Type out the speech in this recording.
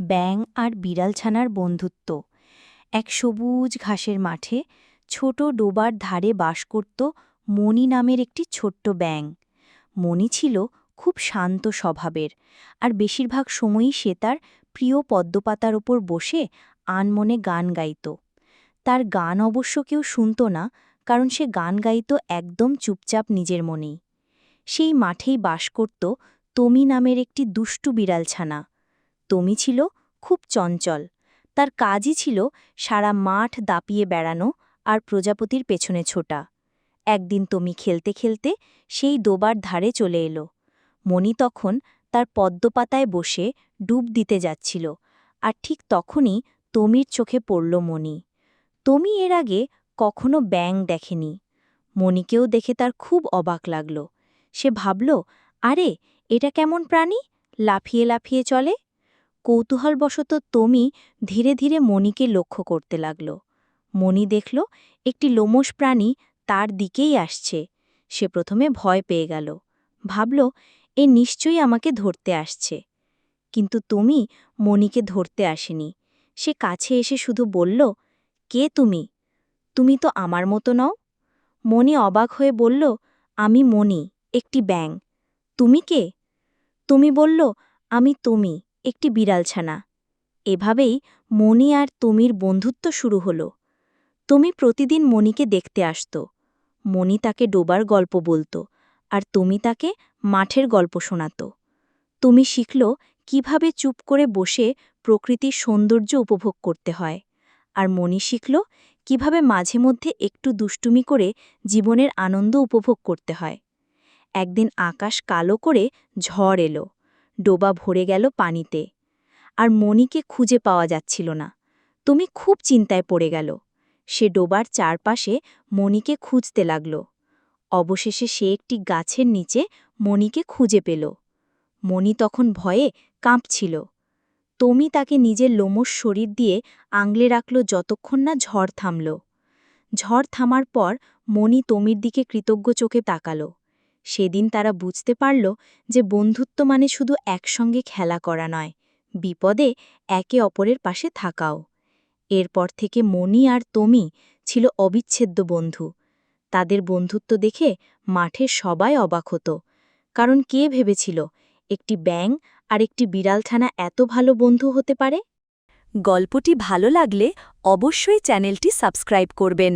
ব্যাঙ আর বিড়ালছানার বন্ধুত্ব। এক সবুজ ঘাসের মাঠে ছোট ডোবার ধারে বাস করত মণি নামের একটি ছোট্ট ব্যাঙ। মণি ছিল খুব শান্ত স্বভাবের, আর বেশিরভাগ সময়ই সে তার প্রিয় পদ্মপাতার ওপর বসে আনমনে গান গাইত। তার গান অবশ্য কেউ শুনত না, কারণ সে গান গাইত একদম চুপচাপ নিজের মনেই। সেই মাঠেই বাস করত তমি নামের একটি দুষ্টু বিড়ালছানা। তমি ছিল খুব চঞ্চল। তার কাজই ছিল সারা মাঠ দাপিয়ে বেড়ানো আর প্রজাপতির পেছনে ছোটা। একদিন তমি খেলতে খেলতে সেই ডোবার ধারে চলে এলো। মণি তখন তার পদ্মপাতায় বসে ডুব দিতে যাচ্ছিল, আর ঠিক তখনই তমির চোখে পড়ল মণি। তমি এর আগে কখনো ব্যাঙ দেখেনি। মণিকেও দেখে তার খুব অবাক লাগল। সে ভাবল, আরে, এটা কেমন প্রাণী, লাফিয়ে লাফিয়ে চলে? কৌতূহলবশত তমি ধীরে ধীরে মণিকে লক্ষ্য করতে লাগল। মণি দেখল একটি লোমশ প্রাণী তার দিকেই আসছে। সে প্রথমে ভয় পেয়ে গেল, ভাবল, এ নিশ্চয়ই আমাকে ধরতে আসছে। কিন্তু তমি মণিকে ধরতে আসেনি। সে কাছে এসে শুধু বলল, কে তুমি? তুমি তো আমার মতো নও। মণি অবাক হয়ে বলল, আমি মণি, একটি ব্যাঙ। তুমি কে? তুমি বলল, আমি তমি, একটি বিড়ালছানা। এভাবেই মণি আর তমির বন্ধুত্ব শুরু হল। তমি প্রতিদিন মণিকে দেখতে আসত। মণি তাকে ডোবার গল্প বলত, আর তমি তাকে মাঠের গল্প শোনাত। তমি শিখল কিভাবে চুপ করে বসে প্রকৃতির সৌন্দর্য উপভোগ করতে হয়, আর মণি শিখল কিভাবে মাঝে মধ্যে একটু দুষ্টুমি করে জীবনের আনন্দ উপভোগ করতে হয়। একদিন আকাশ কালো করে ঝড় এলো। ডোবা ভরে গেল পানিতে, আর মণিকে খুঁজে পাওয়া যাচ্ছিল না। তুমি খুব চিন্তায় পড়ে গেল। সে ডোবার চারপাশে মণিকে খুঁজতে লাগল। অবশেষে সে একটি গাছের নিচে মণিকে খুঁজে পেল। মণি তখন ভয়ে কাঁপছিল। তমি তাকে নিজের লোমশ শরীর দিয়ে আঙলে রাখল যতক্ষণ না ঝড় থামল। ঝড় থামার পর মণি তমির দিকে কৃতজ্ঞ চোখে তাকাল। সেদিন তারা বুঝতে পারল যে বন্ধুত্ব মানে শুধু একসঙ্গে খেলা করা নয়, বিপদে একে অপরের পাশে থাকাও। এরপর থেকে মণি আর তমি ছিল অবিচ্ছেদ্য বন্ধু। তাদের বন্ধুত্ব দেখে মাঠের সবাই অবাক হতো, কারণ কে ভেবেছিল একটি ব্যাঙ আর একটি বিড়ালছানা এত ভালো বন্ধু হতে পারে? গল্পটি ভালো লাগলে অবশ্যই চ্যানেলটি সাবস্ক্রাইব করবেন।